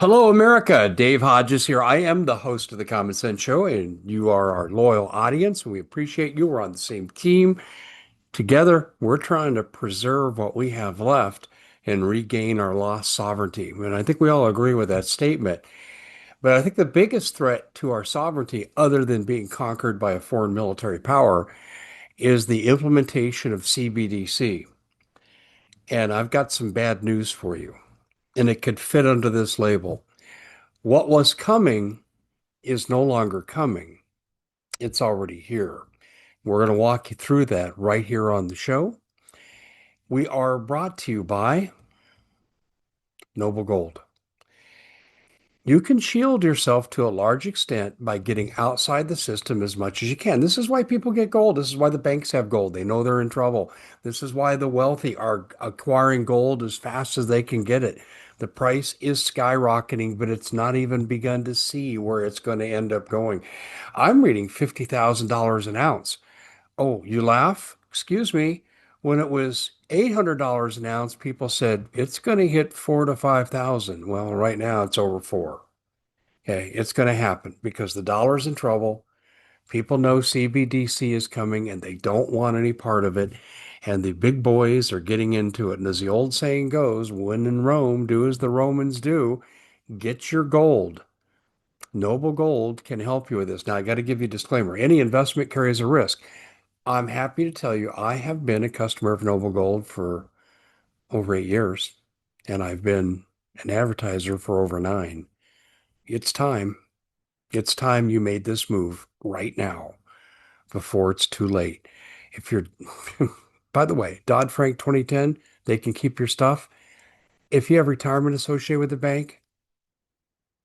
Hello, America. Dave Hodges here. I am the host of the Common Sense Show, and you are our loyal audience. We appreciate you. We're on the same team. Together, we're trying to preserve what we have left and regain our lost sovereignty. And I think we all agree with that statement. But I think the biggest threat to our sovereignty, other than being conquered by a foreign military power, is the implementation of CBDC. And I've got some bad news for you, and it could fit under this label. What was coming is no longer coming. It's already here. We're going to walk you through that right here on the show. We are brought to you by Noble Gold. You can shield yourself to a large extent by getting outside the system as much as you can. This is why people get gold. This is why the banks have gold. They know they're in trouble. This is why the wealthy are acquiring gold as fast as they can get it. The price is skyrocketing, but it's not even begun to see where it's going to end up going. I'm reading $50,000 an ounce. Oh, you laugh? Excuse me. When it was $800 an ounce, people said it's going to hit 4 to 5,000. Well, right now it's over 4. Okay, it's going to happen because the dollar's in trouble. People know CBDC is coming and they don't want any part of it. And the big boys are getting into it. And as the old saying goes, when in Rome, do as the Romans do. Get your gold. Noble Gold can help you with this. Now, I got to give you a disclaimer. Any investment carries a risk. I'm happy to tell you I have been a customer of Noble Gold for over 8 years, and I've been an advertiser for over 9. It's time. It's time you made this move right now before it's too late. If you're, by the way, Dodd-Frank 2010, they can keep your stuff. If you have retirement associated with the bank,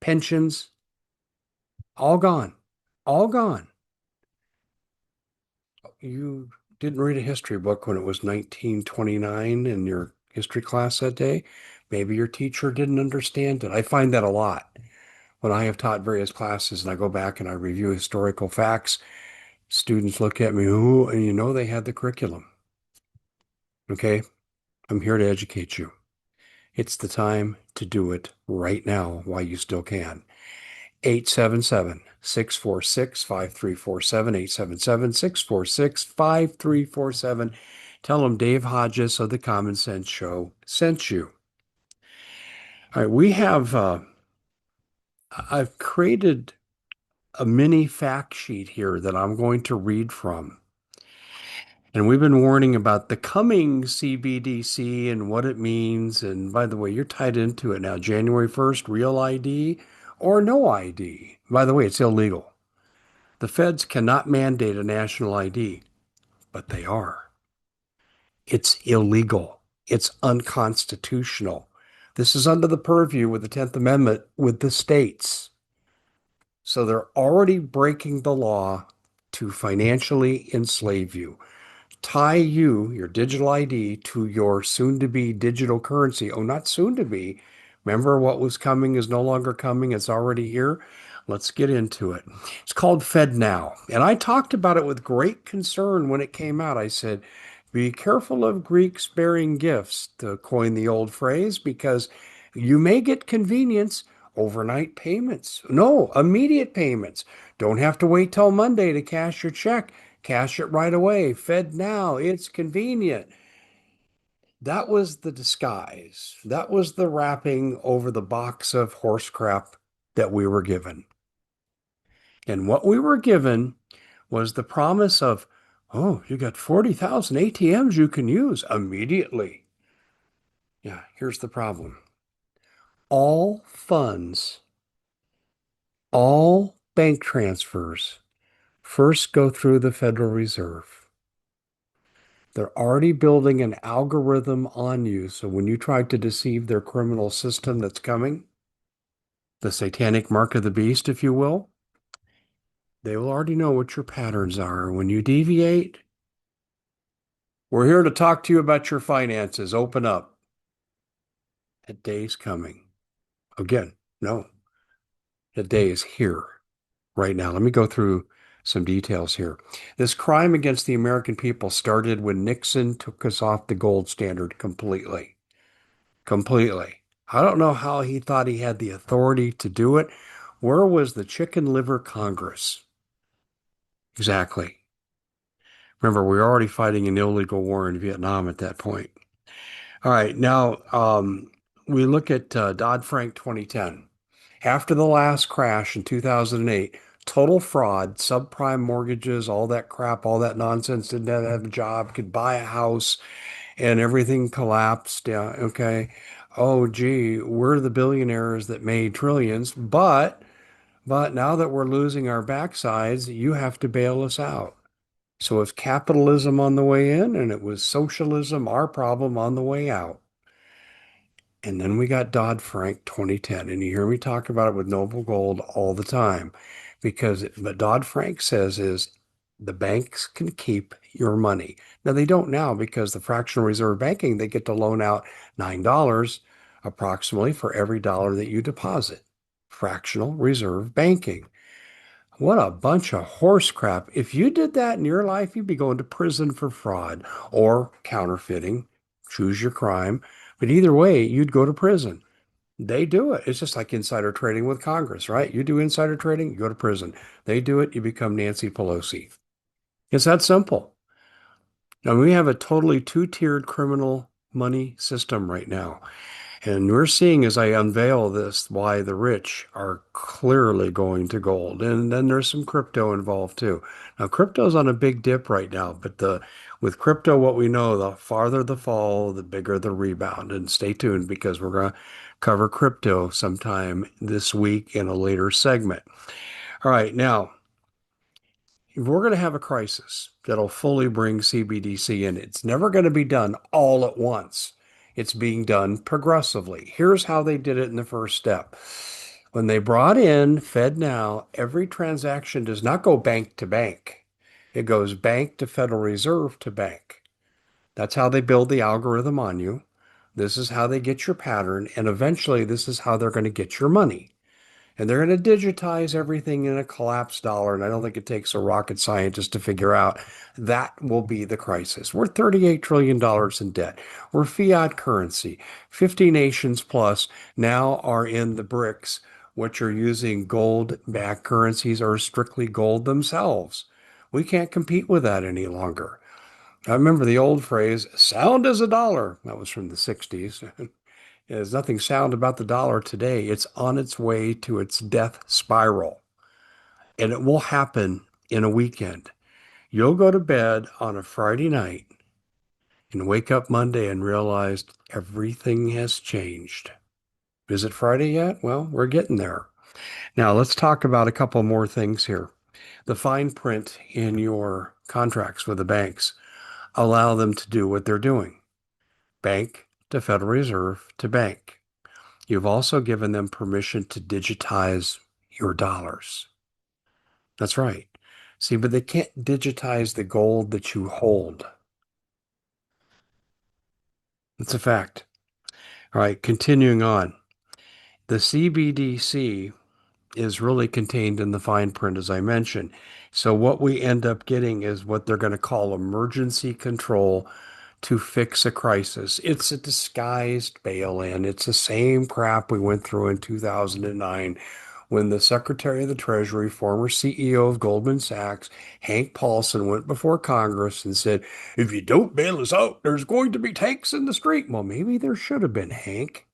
pensions, all gone, all gone. You didn't read a history book when it was 1929 in your history class that day. Maybe your teacher didn't understand it. I find that a lot when I have taught various classes and I go back and I review historical facts. Students look at me, ooh, and you know they had the curriculum. Okay, I'm here to educate you. It's the time to do it right now while you still can. 877-646-5347, 877-646-5347. Tell them Dave Hodges of the Common Sense Show sent you. All right, I've created a mini fact sheet here that I'm going to read from. And we've been warning about the coming CBDC and what it means. And by the way, you're tied into it now. January 1st, real ID or no ID. By the way, it's illegal. The feds cannot mandate a national ID, but they are. It's illegal. It's unconstitutional. This is under the purview with the 10th Amendment with the states. So they're already breaking the law to financially enslave you. Tie your digital ID, to your soon-to-be digital currency. Oh, not soon-to-be. Remember what was coming is no longer coming. It's already here. Let's get into it. It's called FedNow. And I talked about it with great concern when it came out. I said, be careful of Greeks bearing gifts, to coin the old phrase, because you may get convenience, overnight payments. No, immediate payments. Don't have to wait till Monday to cash your check. Cash it right away. Fed now. It's convenient. That was the disguise. That was the wrapping over the box of horse crap that we were given. And what we were given was the promise of, oh, you got 40,000 ATMs you can use immediately. Yeah, here's the problem. All funds, all bank transfers first go through the Federal Reserve. They're already building an algorithm on you. So when you try to deceive their criminal system that's coming, the satanic mark of the beast, if you will, they will already know what your patterns are. When you deviate, we're here to talk to you about your finances. Open up. That day's coming. Again, no, that day is here right now. Let me go through some details here. This crime against the American people started when Nixon took us off the gold standard completely. Completely. I don't know how he thought he had the authority to do it. Where was the Chicken Liver Congress? Exactly. Remember, we were already fighting an illegal war in Vietnam at that point. All right, now we look at Dodd-Frank 2010. After the last crash in 2008, total fraud, subprime mortgages, all that crap, all that nonsense, didn't have a job, could buy a house, and everything collapsed. Yeah, okay. Oh, gee, we're the billionaires that made trillions, but now that we're losing our backsides, you have to bail us out. So it's capitalism on the way in, and it was socialism, our problem, on the way out. And then we got Dodd-Frank 2010, and you hear me talk about it with Noble Gold all the time, because what Dodd-Frank says is the banks can keep your money. Now they don't now because the fractional reserve banking, they get to loan out $9 approximately for every dollar that you deposit. Fractional reserve banking. What a bunch of horse crap. If you did that in your life, you'd be going to prison for fraud or counterfeiting. Choose your crime. But either way, you'd go to prison. They do it. It's just like insider trading with Congress, right? You do insider trading, you go to prison. They do it, you become Nancy Pelosi. It's that simple. Now, we have a totally two-tiered criminal money system right now. And we're seeing as I unveil this why the rich are clearly going to gold. And then there's some crypto involved too. Now, crypto's on a big dip right now, but the with crypto, what we know, the farther the fall, the bigger the rebound. And stay tuned because we're going to cover crypto sometime this week in a later segment. All right, now we're going to have a crisis that'll fully bring CBDC in. It's never going to be done all at once. It's being done progressively. Here's how they did it in the first step. When they brought in FedNow, every transaction does not go bank to bank. It goes bank to Federal Reserve to bank. That's how they build the algorithm on you. This is how they get your pattern. And eventually, this is how they're going to get your money. And they're going to digitize everything in a collapsed dollar. And I don't think it takes a rocket scientist to figure out that will be the crisis. We're $38 trillion in debt. We're fiat currency. 50 nations plus now are in the BRICS, which are using gold-backed currencies or strictly gold themselves. We can't compete with that any longer. I remember the old phrase, sound as a dollar. That was from the 60s. There's nothing sound about the dollar today. It's on its way to its death spiral, and it will happen in a weekend. You'll go to bed on a Friday night and wake up Monday and realize everything has changed. Is it Friday yet? Well, we're getting there. Now, let's talk about a couple more things here. The fine print in your contracts with the banks allow them to do what they're doing. Bank to Federal Reserve to bank. You've also given them permission to digitize your dollars. That's right. See, but they can't digitize the gold that you hold. It's a fact. All right, continuing on. The CBDC is really contained in the fine print, as I mentioned. So what we end up getting is what they're going to call emergency control to fix a crisis. It's a disguised bail-in. It's the same crap we went through in 2009 when the Secretary of the Treasury, former CEO of Goldman Sachs, Hank Paulson, went before Congress and said, if you don't bail us out, there's going to be tanks in the street. Well, maybe there should have been, Hank,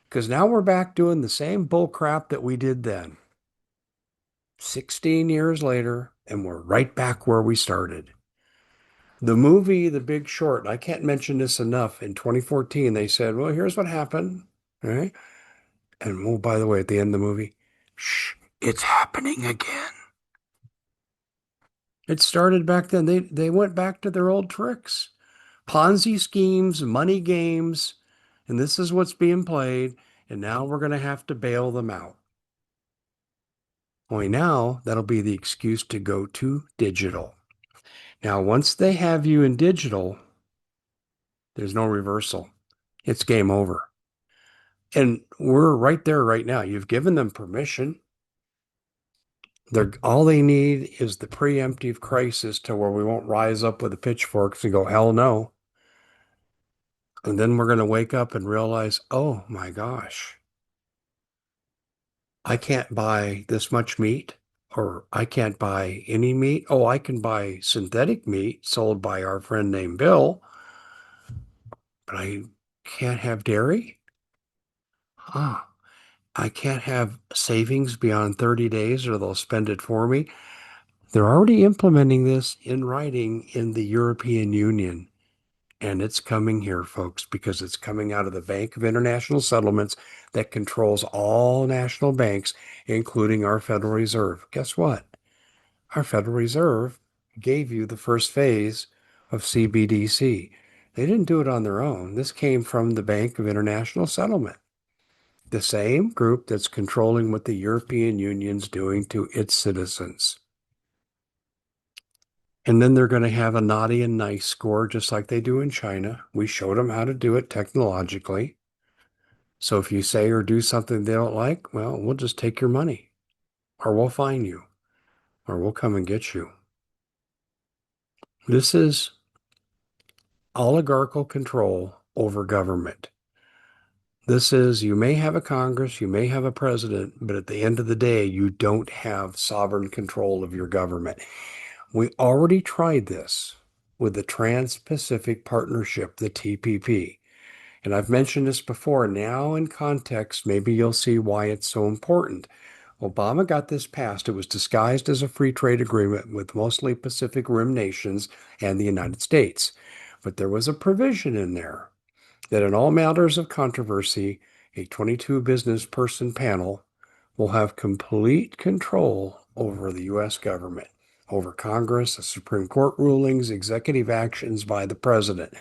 because now we're back doing the same bull crap that we did then. 16 years later, and we're right back where we started. The movie The Big Short, and I can't mention this enough, in 2014, they said, well, here's what happened. All right. And oh, by the way, at the end of the movie, shh, it's happening again. It started back then. They went back to their old tricks. Ponzi schemes, money games, and this is what's being played. And now we're going to have to bail them out. Only now that'll be the excuse to go to digital. Now, once they have you in digital, there's no reversal. It's game over. And we're right there right now. You've given them permission. All they need is the preemptive crisis to where we won't rise up with the pitchforks and go, hell no. And then we're going to wake up and realize, oh my gosh, I can't buy this much meat, or I can't buy any meat. Oh, I can buy synthetic meat sold by our friend named Bill, but I can't have dairy. Ah, I can't have savings beyond 30 days or they'll spend it for me. They're already implementing this in writing in the European Union. And it's coming here, folks, because it's coming out of the Bank of International Settlements that controls all national banks, including our Federal Reserve. Guess what? Our Federal Reserve gave you the first phase of CBDC. They didn't do it on their own. This came from the Bank of International Settlement, the same group that's controlling what the European Union's doing to its citizens. And then they're going to have a naughty and nice score, just like they do in China. We showed them how to do it technologically. So if you say or do something they don't like, well, we'll just take your money, or we'll fine you, or we'll come and get you. This is oligarchical control over government. This is, you may have a Congress, you may have a president, but at the end of the day, you don't have sovereign control of your government. We already tried this with the Trans-Pacific Partnership, the TPP. And I've mentioned this before. Now, in context, maybe you'll see why it's so important. Obama got this passed. It was disguised as a free trade agreement with mostly Pacific Rim nations and the United States. But there was a provision in there that in all matters of controversy, a 22 business person panel will have complete control over the U.S. government, over Congress, the Supreme Court rulings, executive actions by the president.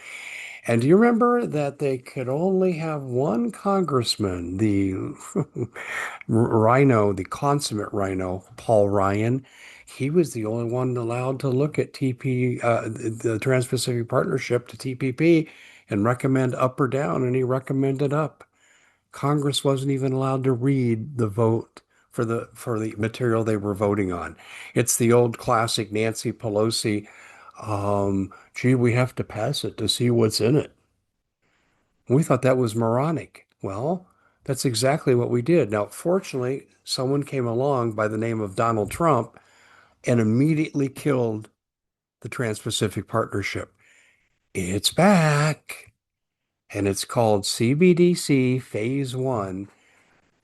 And do you remember that they could only have one congressman, the rhino, the consummate rhino, Paul Ryan? He was the only one allowed to look at the Trans-Pacific Partnership, to TPP, and recommend up or down, and he recommended up. Congress wasn't even allowed to read the vote for the material they were voting on. It's the old classic Nancy Pelosi, gee, we have to pass it to see what's in it. We thought that was moronic. Well, that's exactly what we did. Now, fortunately, someone came along by the name of Donald Trump and immediately killed the Trans-Pacific Partnership. It's back, and it's called CBDC Phase 1.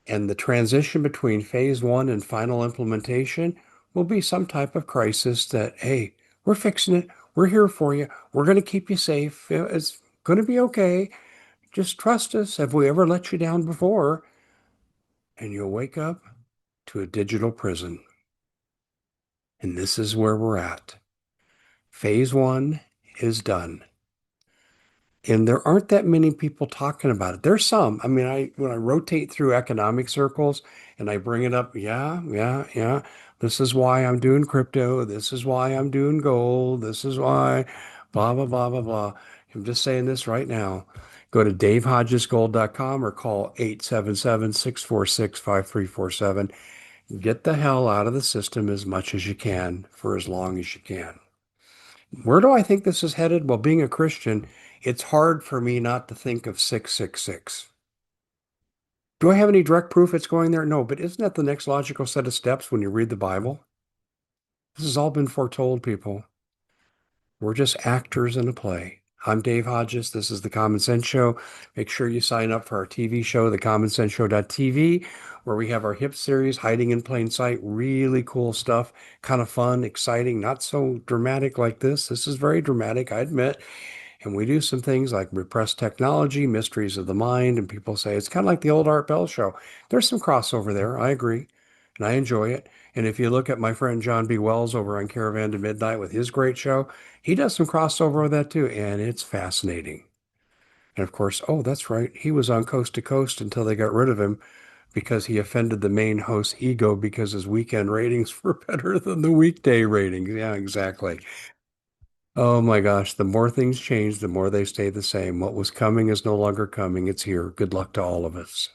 And the transition between Phase 1 and final implementation will be some type of crisis that, hey, we're fixing it. We're here for you. We're going to keep you safe. It's going to be okay. Just trust us. Have we ever let you down before? And you'll wake up to a digital prison. And this is where we're at. Phase 1 is done. And there aren't that many people talking about it. There's some. I mean, when I rotate through economic circles and I bring it up, yeah, yeah, yeah. This is why I'm doing crypto. This is why I'm doing gold. This is why blah, blah, blah, blah, blah. I'm just saying this right now. Go to davehodgesgold.com or call 877-646-5347. Get the hell out of the system as much as you can for as long as you can. Where do I think this is headed? Well, being a Christian, it's hard for me not to think of 666. Do I have any direct proof it's going there? No, but isn't that the next logical set of steps when you read the Bible? This has all been foretold, people. We're just actors in a play. I'm Dave Hodges. This is The Common Sense Show. Make sure you sign up for our TV show, thecommonsenseshow.tv, where we have our HIP series, Hiding in Plain Sight. Really cool stuff. Kind of fun, exciting, not so dramatic like this. This is very dramatic, I admit. And we do some things like repressed technology, mysteries of the mind, and people say it's kind of like the old Art Bell show. There's some crossover there. I agree. And I enjoy it. And if you look at my friend John B. Wells over on Caravan to Midnight with his great show, he does some crossover with that too. And it's fascinating. And of course, oh, that's right. He was on Coast to Coast until they got rid of him because he offended the main host's ego because his weekend ratings were better than the weekday ratings. Yeah, exactly. Oh my gosh, the more things change, the more they stay the same. What was coming is no longer coming. It's here. Good luck to all of us.